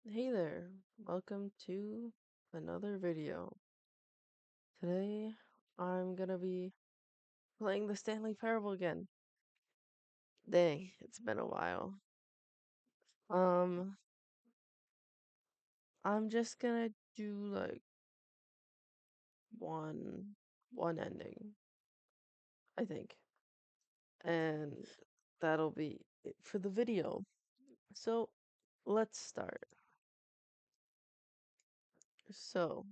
Hey there, welcome to another video. Today I'm gonna be playing the Stanley Parable again. Dang, it's been a while. Um, I'm just gonna do like one one ending, I think. And that'll be it for the video. So, let's start. So,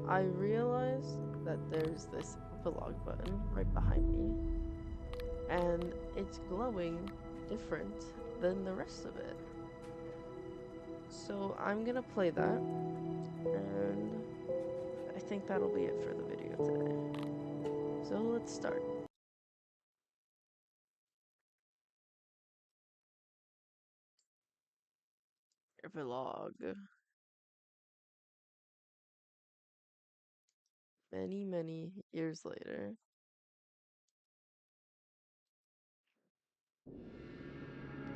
I realized that there's this epilogue button right behind me, and it's glowing different than the rest of it. So I'm gonna play that, and I think that'll be it for the video today. So let's start. Epilogue. Many, many years later.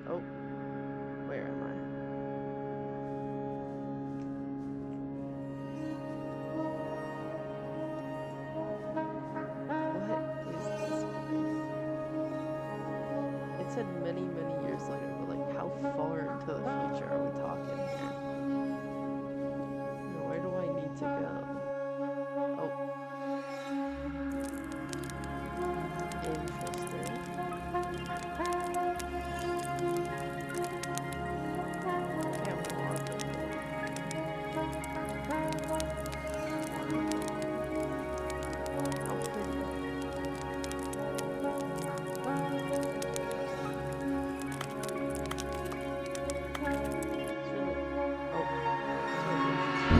Oh, where am I? What is this place? It said many, many years later, but like how far into the future are we talking here? And where do I need to go? Oh, interesting. Can't walk over there. Wow. How pretty. It's really, oh, it's really interesting.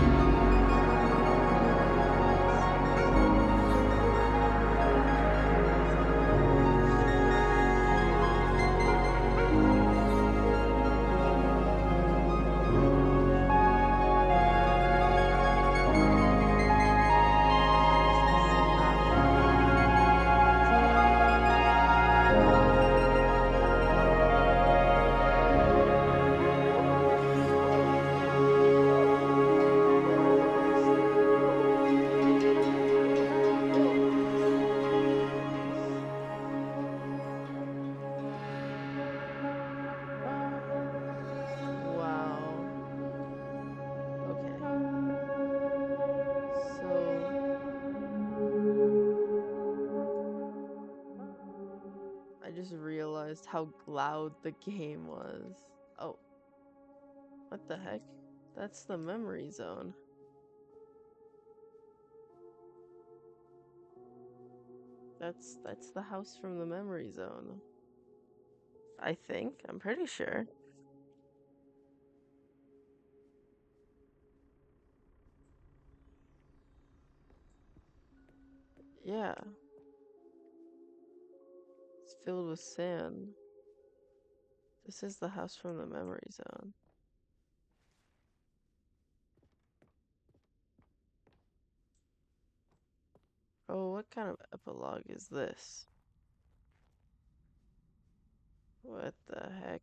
Wow. Okay. So I just realized how loud the game was. Oh, what the heck? That's the memory zone. That's the house from the memory zone. I think. I'm pretty sure. Yeah. It's filled with sand. This is the house from the memory zone. Oh, what kind of epilogue is this? What the heck?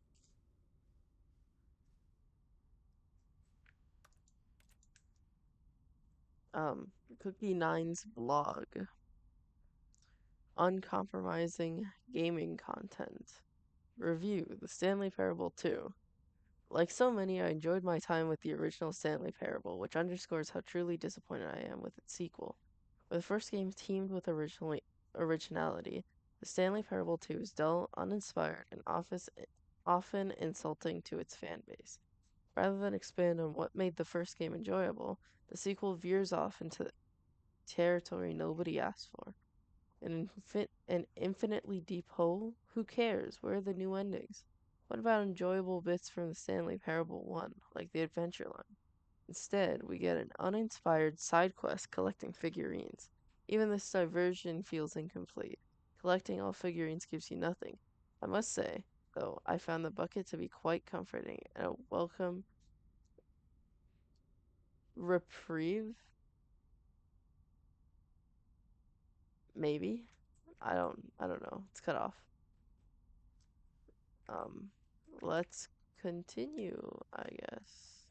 Cookie Nine's blog. Uncompromising gaming content. Review The Stanley Parable 2. Like so many, I enjoyed my time with the original Stanley Parable, which underscores how truly disappointed I am with its sequel. Where the first game teamed with originality, the Stanley Parable 2 is dull, uninspired, and often insulting to its fan base. Rather than expand on what made the first game enjoyable, the sequel veers off into territory nobody asked for. An infinitely deep hole? Who cares? Where are the new endings? What about enjoyable bits from the Stanley Parable 1, like the adventure line? Instead, we get an uninspired side quest collecting figurines. Even this diversion feels incomplete. Collecting all figurines gives you nothing. I must say, though, I found the bucket to be quite comforting and a welcome reprieve, maybe. I don't know. It's cut off. Um, let's continue, I guess.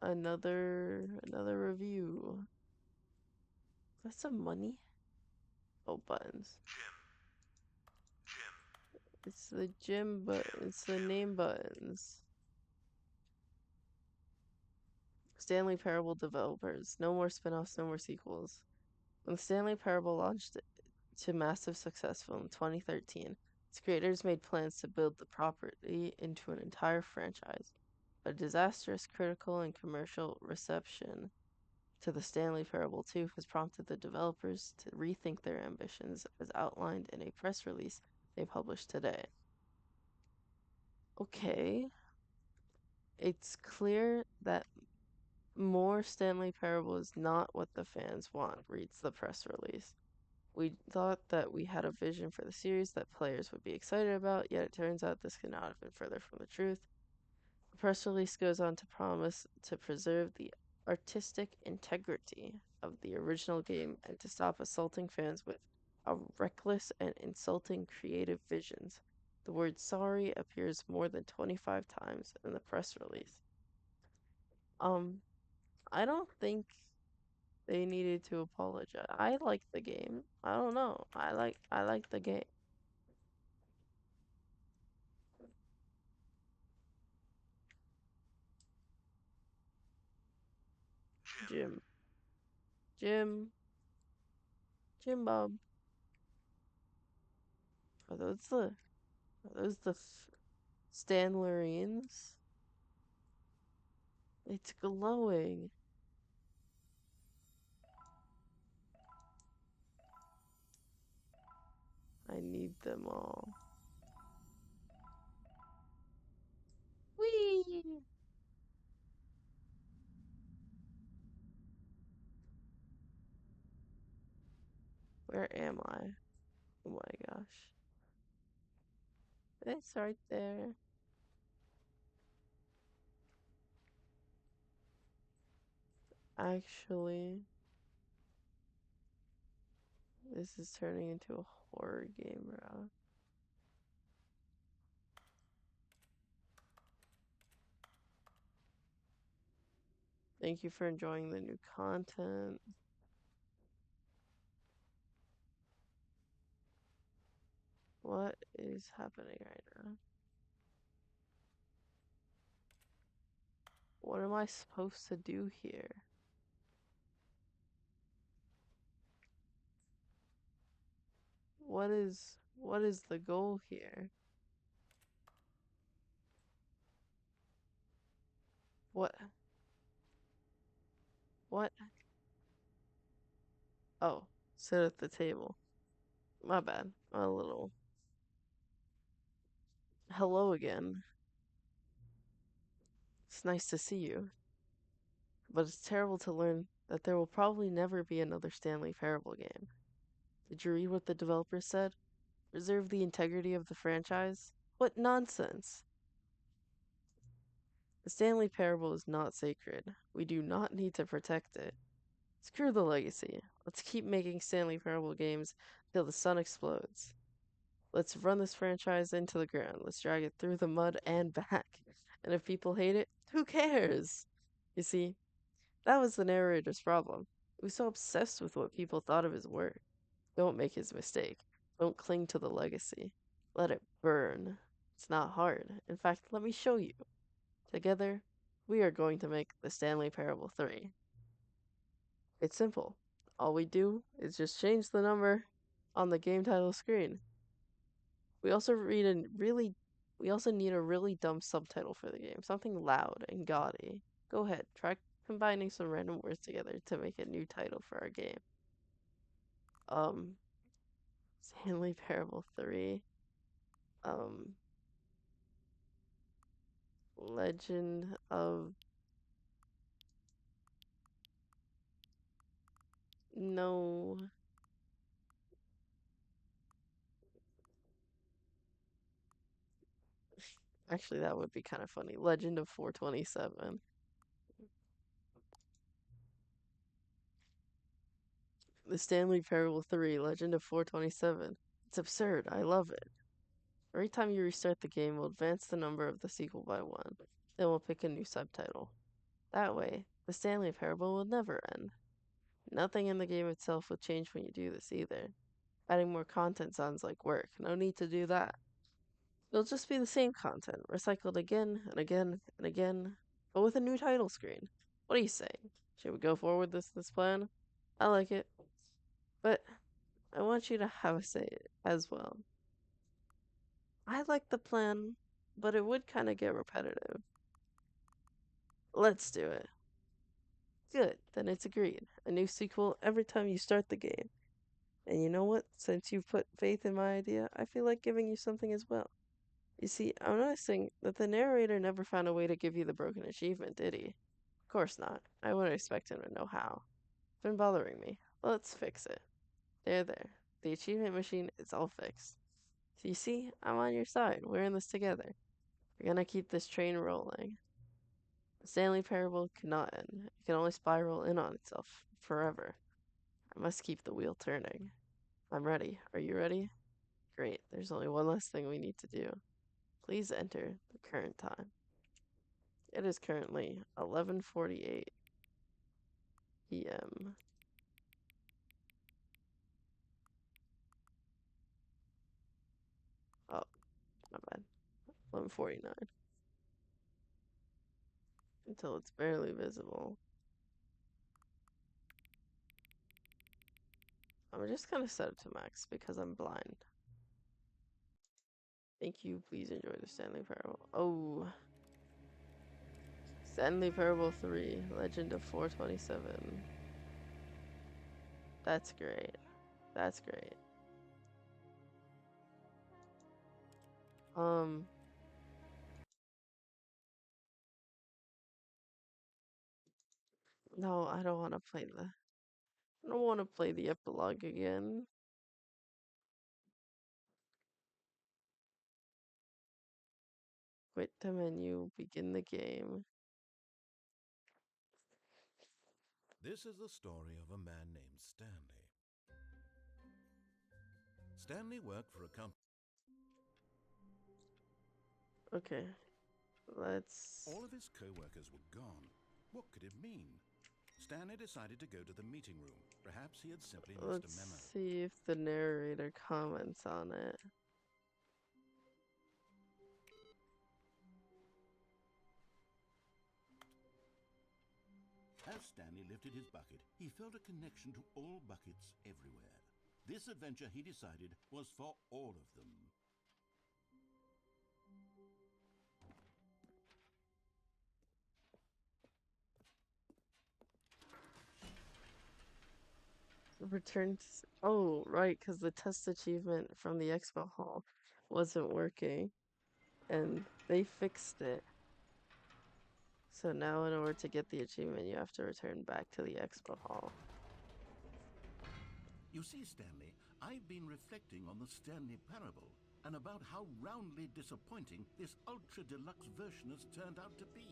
Another review. That's some money. Oh, buttons. It's the gym, but it's the name buttons. Stanley Parable developers. No more spin-offs, no more sequels. When Stanley Parable launched to massive success in 2013, its creators made plans to build the property into an entire franchise. A disastrous critical and commercial reception to the Stanley Parable 2 has prompted the developers to rethink their ambitions as outlined in a press release they published today. Okay, it's clear that more Stanley Parable is not what the fans want, reads the press release. We thought that we had a vision for the series that players would be excited about, yet it turns out this could not have been further from the truth. The press release goes on to promise to preserve the artistic integrity of the original game and to stop assaulting fans with reckless and insulting creative visions. The word sorry appears more than 25 times in the press release. Um, I don't think they needed to apologize. I like the game. I don't know. I like the game. Jim. Jim. Jim Bob. Are those the Stanlerines? It's glowing. I need them all. Whee! Where am I? Oh my gosh. It's right there. Actually, this is turning into a horror game, bro. Thank you for enjoying the new content. What is happening right now? What am I supposed to do here? What is the goal here? What what? Oh, sit at the table. My bad. A little. Hello again. It's nice to see you. But it's terrible to learn that there will probably never be another Stanley Parable game. Did you read what the developer said? Reserve the integrity of the franchise? What nonsense! The Stanley Parable is not sacred. We do not need to protect it. Screw the legacy. Let's keep making Stanley Parable games till the sun explodes. Let's run this franchise into the ground. Let's drag it through the mud and back. And if people hate it, who cares? You see, that was the narrator's problem. He was so obsessed with what people thought of his work. Don't make his mistake. Don't cling to the legacy. Let it burn. It's not hard. In fact, let me show you. Together, we are going to make the Stanley Parable 3. It's simple. All we do is just change the number on the game title screen. We also read a really we also need a really dumb subtitle for the game, something loud and gaudy. Go ahead, try combining some random words together to make a new title for our game. Um, Stanley Parable 3. Um, Legend of no. Actually, that would be kind of funny. Legend of 427. The Stanley Parable 3, Legend of 427. It's absurd. I love it. Every time you restart the game, we'll advance the number of the sequel by one. Then we'll pick a new subtitle. That way, the Stanley Parable will never end. Nothing in the game itself will change when you do this either. Adding more content sounds like work. No need to do that. It'll just be the same content, recycled again and again and again, but with a new title screen. What do you say? Should we go forward with this plan? I like it, but I want you to have a say as well. I like the plan, but it would kind of get repetitive. Let's do it. Good, then it's agreed. A new sequel every time you start the game. And you know what? Since you've put faith in my idea, I feel like giving you something as well. You see, I'm noticing that the narrator never found a way to give you the broken achievement, did he? Of course not. I wouldn't expect him to know how. It's been bothering me. Let's fix it. There. The achievement machine is all fixed. So you see, I'm on your side. We're in this together. We're gonna keep this train rolling. The Stanley Parable cannot end. It can only spiral in on itself forever. I must keep the wheel turning. I'm ready. Are you ready? Great. There's only one last thing we need to do. Please enter the current time. It is currently 11:48 p.m. Oh, my bad. 11:49 until it's barely visible. I'm just gonna set it to max because I'm blind. Thank you. Please enjoy the Stanley Parable. Oh, Stanley Parable 3, Legend of 427. That's great. That's great. Um, no, I don't want to play the. I don't want to play the epilogue again. Quit the menu. Begin the game. This is the story of a man named Stanley. Stanley worked for a company. Okay, let's. All of his co-workers were gone. What could it mean? Stanley decided to go to the meeting room. Perhaps he had simply missed a Let's memo. see if the narrator comments on it. As Stanley lifted his bucket, he felt a connection to all buckets everywhere. This adventure, he decided, was for all of them. Returns. Oh, right, because the test achievement from the expo hall wasn't working, and they fixed it. So now, in order to get the achievement, you have to return back to the expo hall. You see, Stanley, I've been reflecting on the Stanley Parable and about how roundly disappointing this ultra-deluxe version has turned out to be.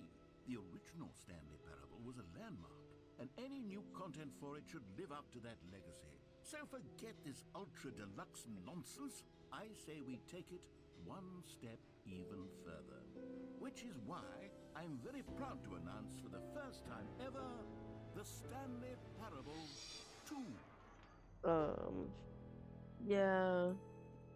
The original Stanley Parable was a landmark, and any new content for it should live up to that legacy. So forget this ultra-deluxe nonsense. I say we take it one step even further. Which is why I'm very proud to announce for the first time ever, the Stanley Parable 2. Yeah,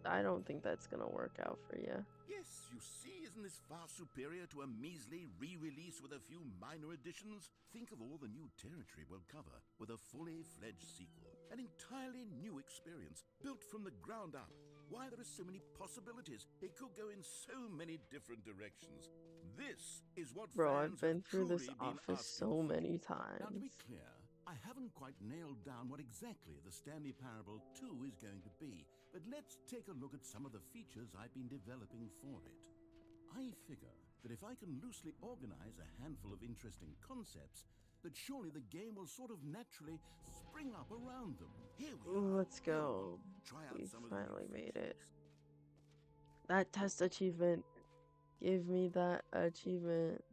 I don't think that's gonna work out for you. Yes, you see, isn't this far superior to a measly re-release with a few minor additions? Think of all the new territory we'll cover with a fully fledged sequel. An entirely new experience, built from the ground up. Why, there are so many possibilities. It could go in so many different directions. This is what Bro, I've fans been have through this truly been office asking so for. many Now, to be times. clear, I haven't quite nailed down what exactly the Stanley Parable 2 is going to be, but let's take a look at some of the features I've been developing for it. I figure that if I can loosely organize a handful of interesting concepts, that surely the game will sort of naturally spring up around them. Here we are. Let's go. Try out We some of the finally new made it. features. That test achievement. Give me that achievement.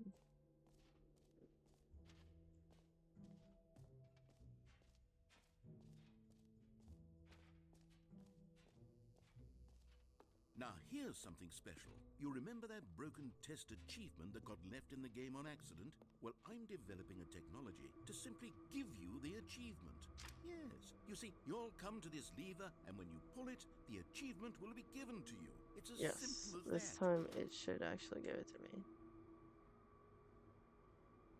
Now here's something special. You remember that broken test achievement that got left in the game on accident? Well, I'm developing a technology to simply give you the achievement. Yes. You see, you'll come to this lever, and when you pull it, the achievement will be given to you. It's as Yes, simple as this that. time it should actually give it to me.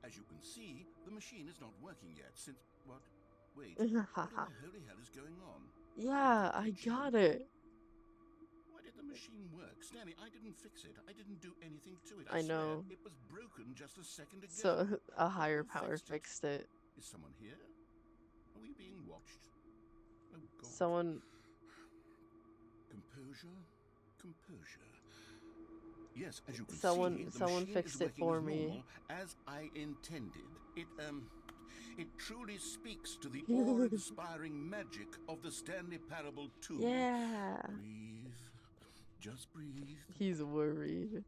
As you can see, the machine is not working yet since... What? Wait, what in the holy hell is going on? Yeah, I got it. Why did the machine work? Stanley, I didn't fix it. I didn't do anything to it. I I swear, know. it was broken just a second ago. So a higher Who power fixed it? fixed it. Is someone here? Are we being watched? Oh, God. Someone Composure? Composure. Yes, as you can someone see, the someone machine is fixed it working for as me. normal, as I intended. It truly speaks to the awe-inspiring magic of the Stanley Parable 2. Yeah. Breathe. Just breathe. He's worried.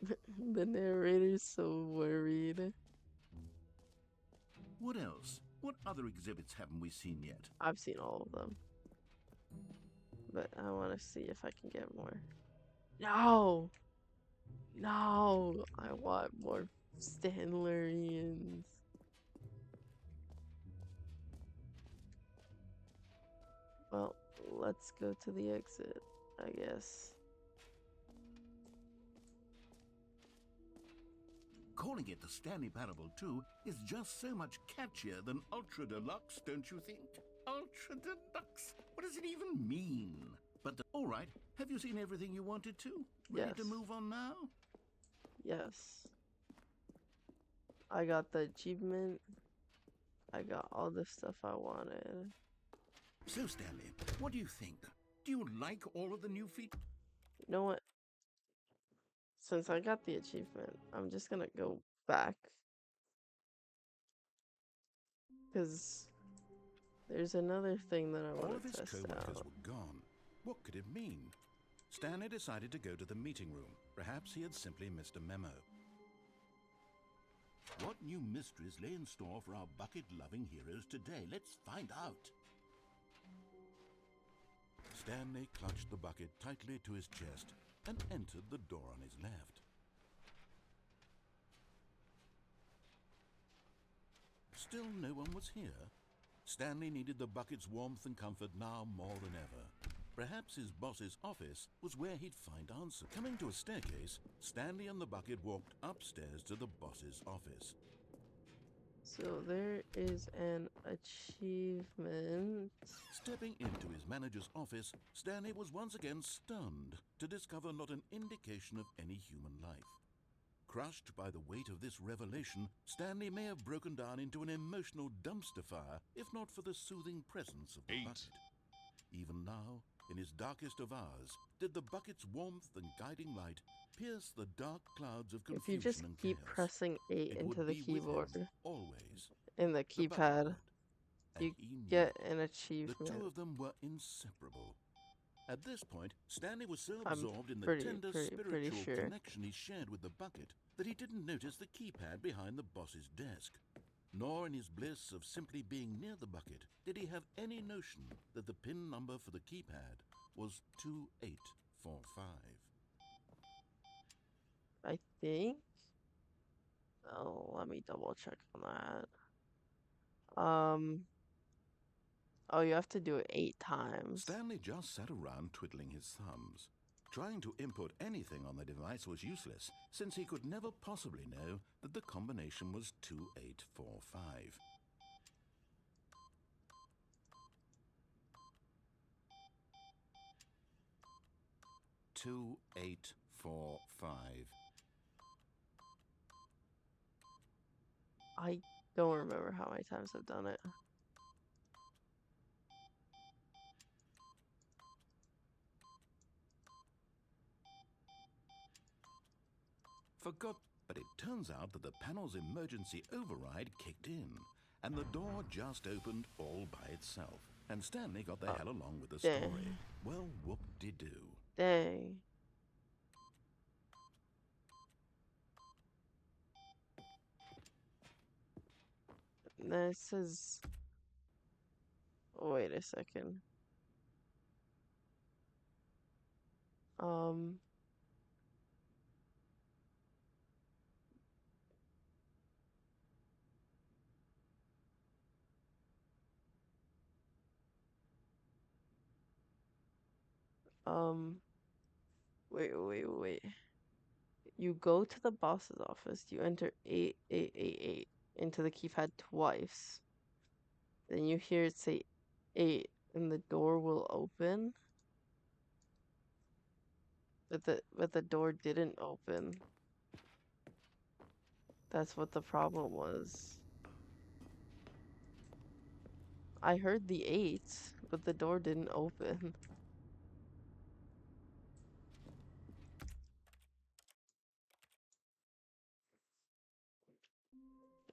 The narrator's so worried. What else? What other exhibits haven't we seen yet? I've seen all of them. But I want to see if I can get more. No! No! I want more Stanleyans. Well, let's go to the exit, I guess. Calling it the Stanley Parable 2 is just so much catchier than Ultra Deluxe, don't you think? Ultra Deluxe? What does it even mean? But all right, have you seen everything you wanted to? Ready Yes. to move on now? Yes. I got the achievement. I got all the stuff I wanted. So, Stanley, what do you think? Do you like all of the new features? You know what? Since I got the achievement, I'm just gonna go back. Because there's another thing that I All want of to his test co-workers out. were gone. What could it mean? Stanley decided to go to the meeting room. Perhaps he had simply missed a memo. What new mysteries lay in store for our bucket-loving heroes today? Let's find out. Stanley clutched the bucket tightly to his chest and entered the door on his left. Still no one was here. Stanley needed the bucket's warmth and comfort now more than ever. Perhaps his boss's office was where he'd find answers. Coming to a staircase, Stanley and the bucket walked upstairs to the boss's office. So there is an achievement. Stepping into his manager's office, Stanley was once again stunned to discover not an indication of any human life. Crushed by the weight of this revelation, Stanley may have broken down into an emotional dumpster fire if not for the soothing presence of the bucket. Even now, in his darkest of hours, did the bucket's warmth and guiding light pierce the dark clouds of If you confusion just and keep chaos. pressing 8 It into would the be with keyboard, him always. in the The bucket keypad, would. And you he knew get it. an The achievement. two of them were inseparable. At this point, Stanley was so I'm absorbed in the pretty spiritual sure. connection he shared with the bucket that he didn't notice the keypad behind the boss's desk. Nor in his bliss of simply being near the bucket did he have any notion that the PIN number for the keypad was 2845. I think. Oh, let me double check on that. Oh, you have to do it 8 times. Stanley just sat around twiddling his thumbs. Trying to input anything on the device was useless, since he could never possibly know that the combination was 2845. Two, 8, 4, 5. I don't remember how many times I've done it. Forgot, but it turns out that the panel's emergency override kicked in, and the door just opened all by itself. And Stanley got the hell along with the dang. story. Well, whoop-de-doo. Dang. This is... Wait a second. Um, um, wait. You go to the boss's office, you enter 8888 into the keypad twice. Then you hear it say 8 and the door will open. But the door didn't open. That's what the problem was. I heard the 8, but the door didn't open.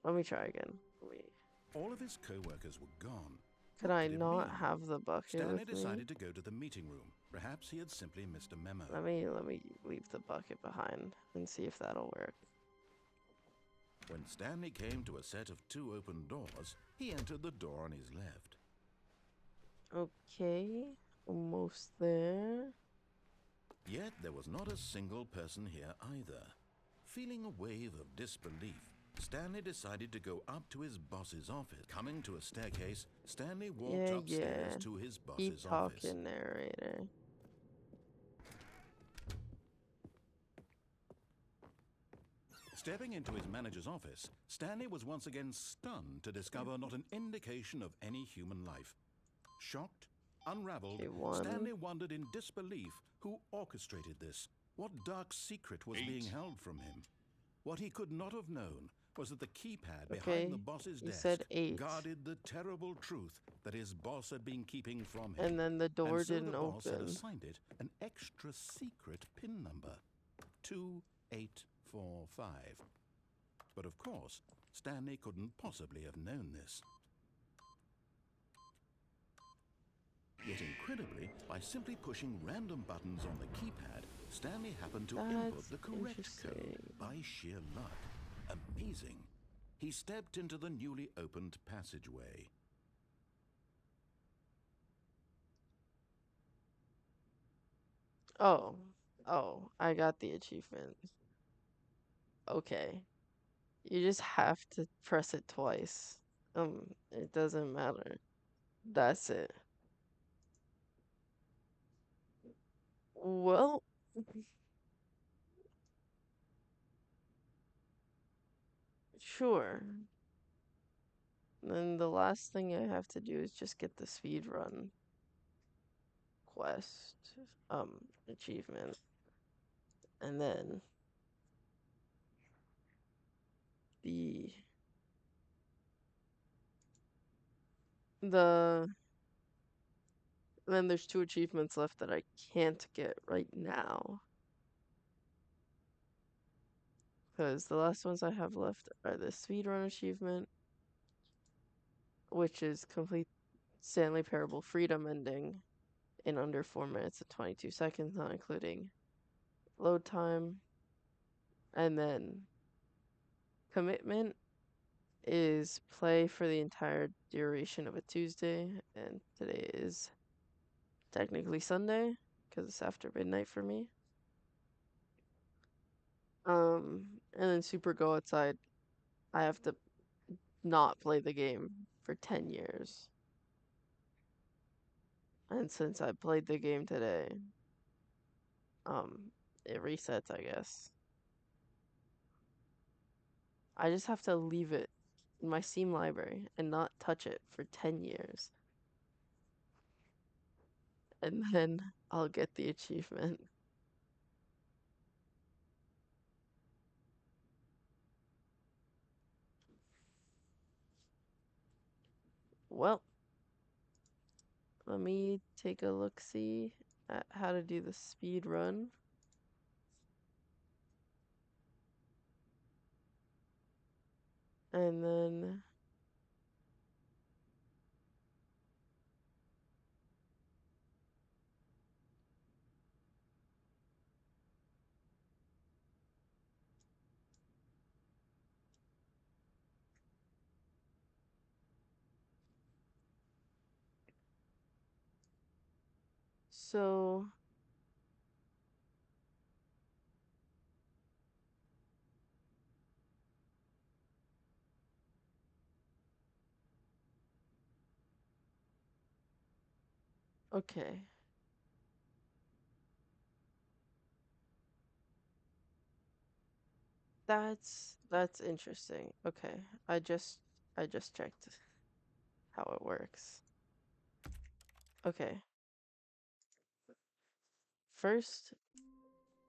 Let me try again. Wait. All of his co-workers were gone. Could What I could it not mean? have the bucket Stanley with me? decided to go to the meeting room. Perhaps he had simply missed a memo. Let me leave the bucket behind and see if that'll work. When Stanley came to a set of 2 open doors, he entered the door on his left. Okay, almost there. Yet there was not a single person here either. Feeling a wave of disbelief, Stanley decided to go up to his boss's office. Coming to a staircase, Stanley walked upstairs to his Keep boss's office. talking, narrator. Stepping into his manager's office, Stanley was once again stunned to discover not an indication of any human life. Shocked, unraveled, Okay, 1. Stanley wondered in disbelief who orchestrated this. What dark secret was being held from him? What he could not have known was that the keypad behind the boss's You desk said 8. guarded the terrible truth that his boss had been keeping from him. And then the door And so didn't the boss had open. assigned it an extra secret PIN number, 2845. But of course, Stanley couldn't possibly have known this. Yet incredibly, by simply pushing random buttons on the keypad, Stanley happened to input the correct code by sheer luck. Amazing. He stepped into the newly opened passageway. Oh, I got the achievement. Okay. You just have to press it twice. It doesn't matter. That's it. Well, sure. Then the last thing I have to do is just get the speed run quest, achievement. And then the the then there's 2 achievements left that I can't get right now. Because the last ones I have left are the speedrun achievement, which is complete Stanley Parable Freedom ending in under 4 minutes and 22 seconds, not including load time. And then commitment is play for the entire duration of a Tuesday, and today is technically Sunday because it's after midnight for me. And then Super Go Outside, I have to not play the game for 10 years. And since I played the game today, it resets, I guess. I just have to leave it in my Steam library and not touch it for 10 years. And then I'll get the achievement. Well, let me take a look-see at how to do the speed run. And then so Okay. That's interesting. Okay. I just checked how it works. Okay. First,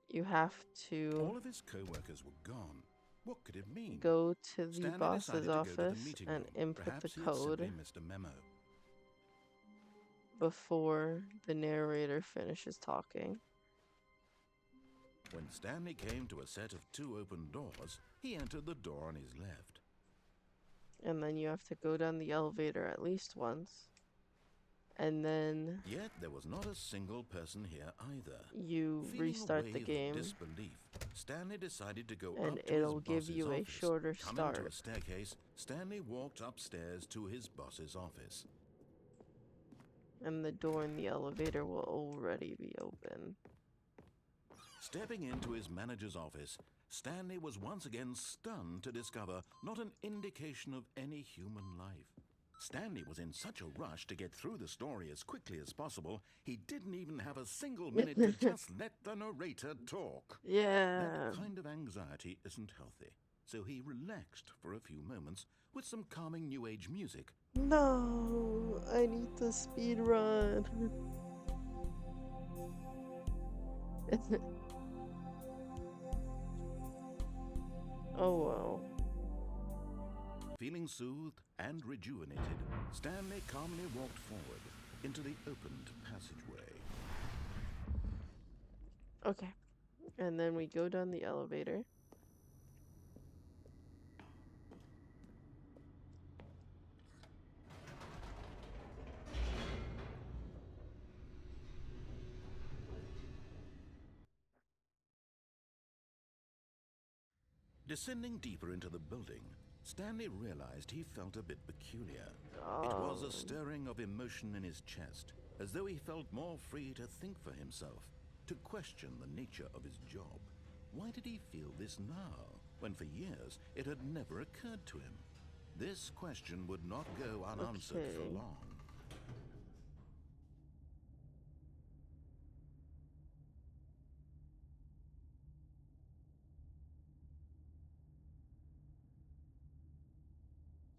you have to All of his co-workers were gone. What could it mean? go to the Stanley boss's decided to go to the office meeting and room. input the Perhaps he had simply code missed a memo. before the narrator finishes talking. When Stanley came to a set of 2 open doors, he entered the door on his left. And then you have to go down the elevator at least once. And then Yet there was not a single person here either. you Feeling a restart the wave of game disbelief, Stanley decided to go and up to his it'll give boss's you a office. shorter Coming to a start. staircase, Stanley walked upstairs to his boss's office. And the door in the elevator will already be open. Stepping into his manager's office, Stanley was once again stunned to discover not an indication of any human life. Stanley was in such a rush to get through the story as quickly as possible, he didn't even have a single minute to just let the narrator talk. Yeah. That kind of anxiety isn't healthy, so he relaxed for a few moments with some calming New Age music. No, I need to speed run. Oh well. Feeling soothed and rejuvenated, Stanley calmly walked forward into the opened passageway. Okay. And then we go down the elevator. Descending deeper into the building, Stanley realized he felt a bit peculiar. It was a stirring of emotion in his chest, as though he felt more free to think for himself, to question the nature of his job. Why did he feel this now, when for years it had never occurred to him? This question would not go unanswered for Okay. long.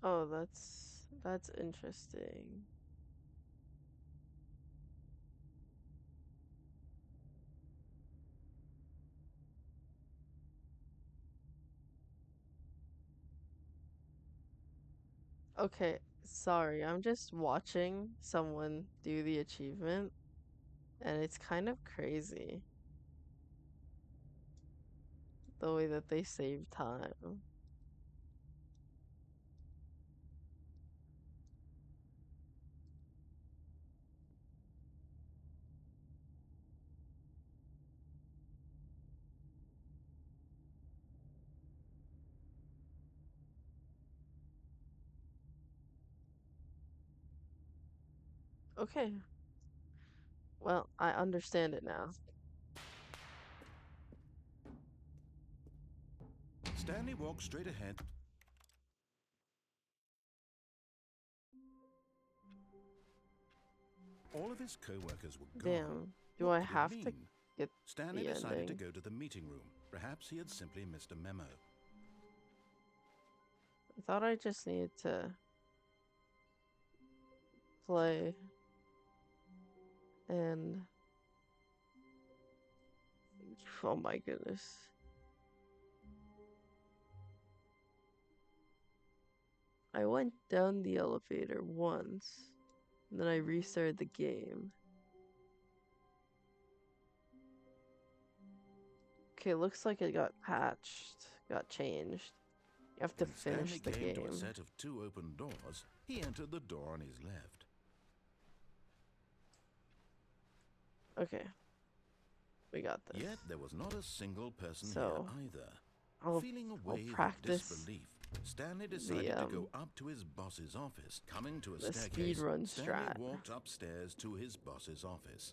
Oh, that's interesting. Okay, sorry. I'm just watching someone do the achievement, and it's kind of crazy the way that they save time. Okay. Well, I understand it now. Stanley walked straight ahead. All of his co-workers were gone. Damn. Do What I could it have to mean? get Stanley the decided to ending? go to the meeting room. Perhaps he had simply missed a memo. I thought I just needed to play and oh my goodness. I went down the elevator once, and then I restarted the game. Okay, looks like it got patched, got changed. You have to When finish Stanley the came to a game. set of 2 open doors, he entered the door on his left. Okay, we got this. Yet there was not a single person here So, either. I'll Feeling a I'll wave of practice disbelief, Stanley the decided to go up to his boss's office. Coming to a the staircase, speedrun Stanley strat. walked upstairs to his boss's office.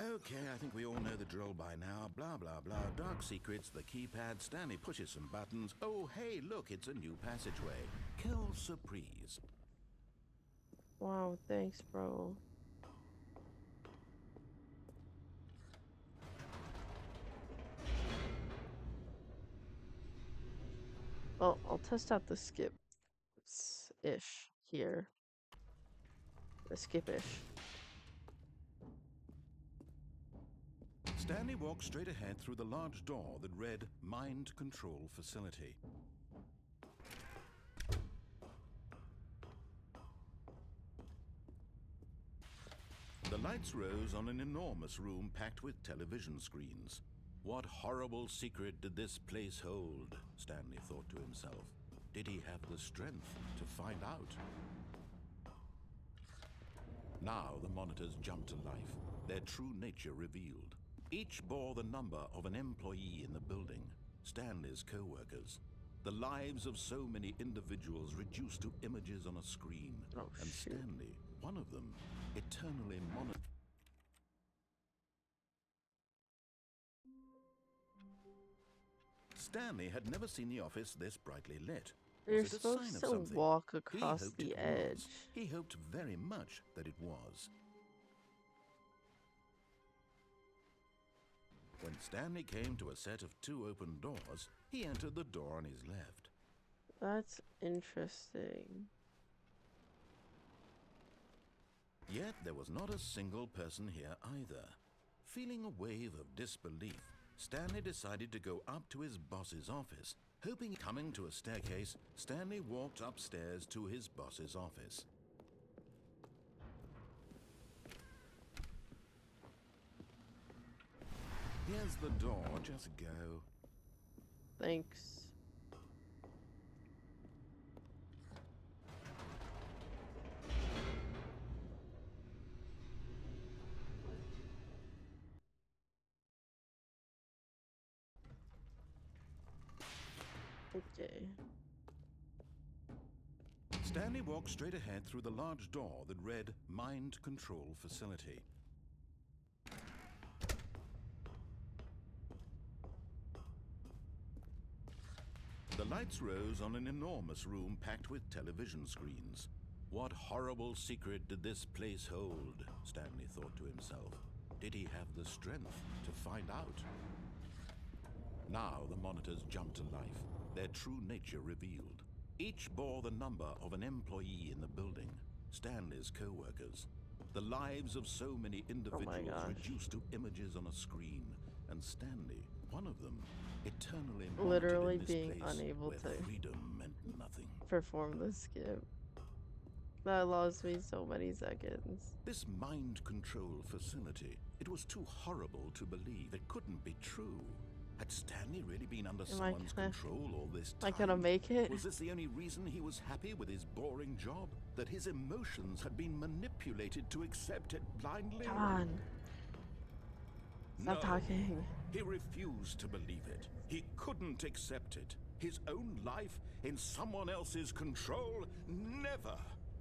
Okay, I think we all know the drill by now. Blah, blah, blah. Dark secrets, the keypad. Stanley pushes some buttons. Oh, hey, look, it's a new passageway. Quelle surprise. Wow, thanks, bro. Well, I'll test out the skips-ish here. The skip-ish. Stanley walked straight ahead through the large door that read Mind Control Facility. The lights rose on an enormous room packed with television screens. What horrible secret did this place hold? Stanley thought to himself. Did he have the strength to find out? Now the monitors jumped to life, their true nature revealed. Each bore the number of an employee in the building, Stanley's co-workers. The lives of so many individuals reduced to images on a screen. Oh, And shoot. Stanley, one of them, eternally monitored. Stanley had never seen the office this brightly lit. You're Was it a sign supposed of to something? walk He across hoped the it edge. was. He hoped very much that it was. When Stanley came to a set of 2 open doors, he entered the door on his left. That's interesting. Yet there was not a single person here either. Feeling a wave of disbelief, Stanley decided to go up to his boss's office. Hoping coming to a staircase, Stanley walked upstairs to his boss's office. Here's the door, just go. Thanks. Okay. Stanley walked straight ahead through the large door that read Mind Control Facility. The lights rose on an enormous room packed with television screens. What horrible secret did this place hold? Stanley thought to himself. Did he have the strength to find out? Now the monitors jumped to life, their true nature revealed. Each bore the number of an employee in the building, Stanley's co-workers. The lives of so many individuals reduced to images on a screen, and Stanley, one of them, eternally Literally in this being place unable where to freedom meant nothing. perform the skip. That lost me so many seconds. This mind control facility, it was too horrible to believe. It couldn't be true. Had Stanley really been under someone's control all this time? Am I gonna make it? Was this the only reason he was happy with his boring job? That his emotions had been manipulated to accept it blindly? Come on. Stop talking. He refused to believe it. He couldn't accept it. His own life in someone else's control? Never.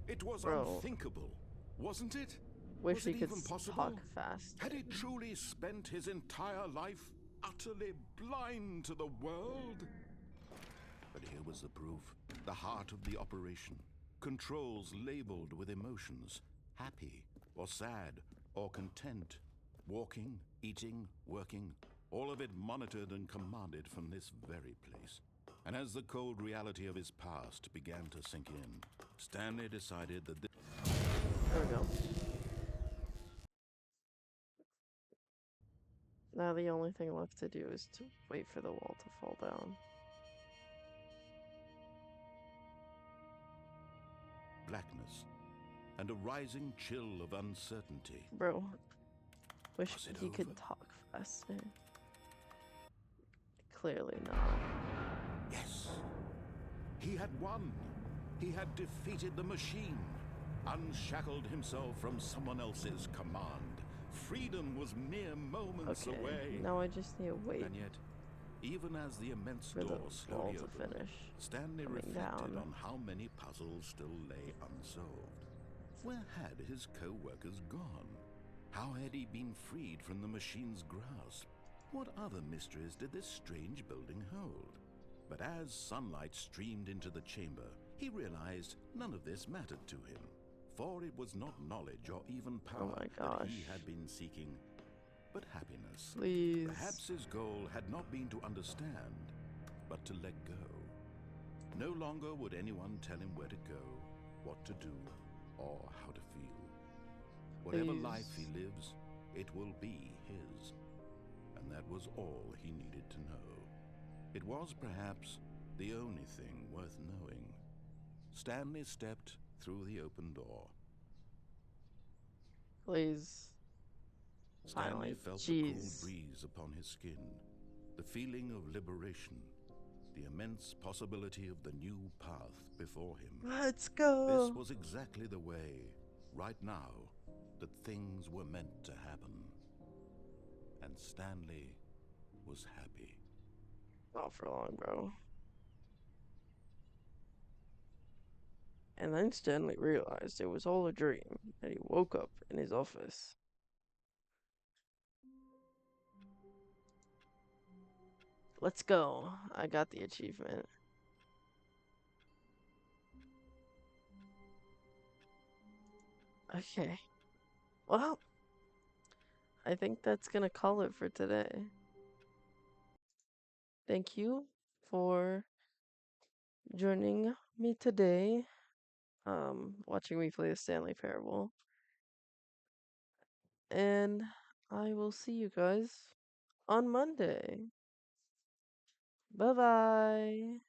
It was unthinkable, wasn't it? Wish was we it could even possible? talk fast. Had he truly spent his entire life utterly blind to the world? But here was the proof. The heart of the operation. Controls labeled with emotions. Happy, or sad, or content. Walking, eating, working. All of it monitored and commanded from this very place. And as the cold reality of his past began to sink in, Stanley decided that this... There we go. Now the only thing left to do is to wait for the wall to fall down. blackness, and a rising chill of uncertainty. Bro, wish Was it he over? could talk faster. Clearly not. Yes. He had won. He had defeated the machine, unshackled himself from someone else's command. Freedom was mere moments Okay, away. now I just need to wait And yet, even as the immense for the door wall slowly to opened, finish. Stanley coming reflected down. on how many puzzles still lay unsolved. Where had his co-workers gone? How had he been freed from the machine's grasp? What other mysteries did this strange building hold? But as sunlight streamed into the chamber, He realized none of this mattered to him, for it was not knowledge or even Oh power my that gosh. he had been seeking, but happiness. Please. Perhaps his goal had not been to understand, but to let go. No longer would anyone tell him where to go, what to do, or how to feel. Whatever life he Please. lives, it will be his. And that was all he needed to know. It was perhaps the only thing worth knowing. Stanley stepped through the open door. Please. Stanley Finally. felt the cool Jeez. breeze upon his skin, the feeling of liberation, the immense possibility of the new path before him. Let's This go. was exactly the way, right now, that things were meant to happen. And Stanley was happy. Not for long, bro. And then Stanley realized it was all a dream, and he woke up in his office. Let's go. I got the achievement. Okay. Well, I think that's gonna call it for today. Thank you for joining me today, watching me play the Stanley Parable. And I will see you guys on Monday. Bye bye.